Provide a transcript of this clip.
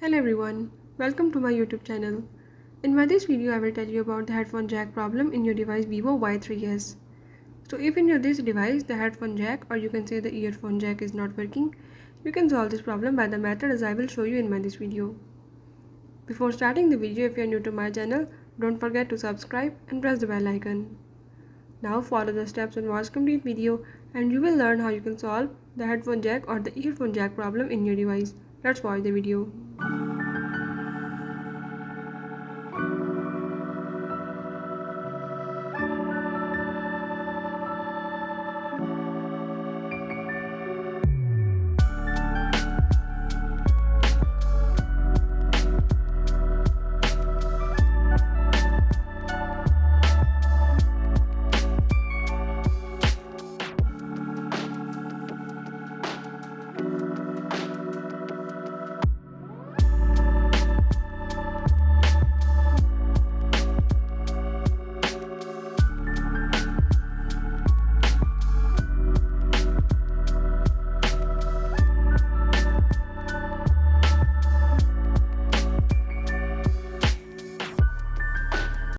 Hello everyone, welcome to my YouTube channel. In this video I will tell you about the headphone jack problem in your device Vivo Y3s. So if in your this device the headphone jack or you can say the earphone jack is not working, you can solve this problem by the method as I will show you in this video. Before starting the video, if you are new to my channel, don't forget to subscribe and press the bell icon. Now follow the steps and watch complete video and you will learn how you can solve the headphone jack or the earphone jack problem in your device. Let's watch the video.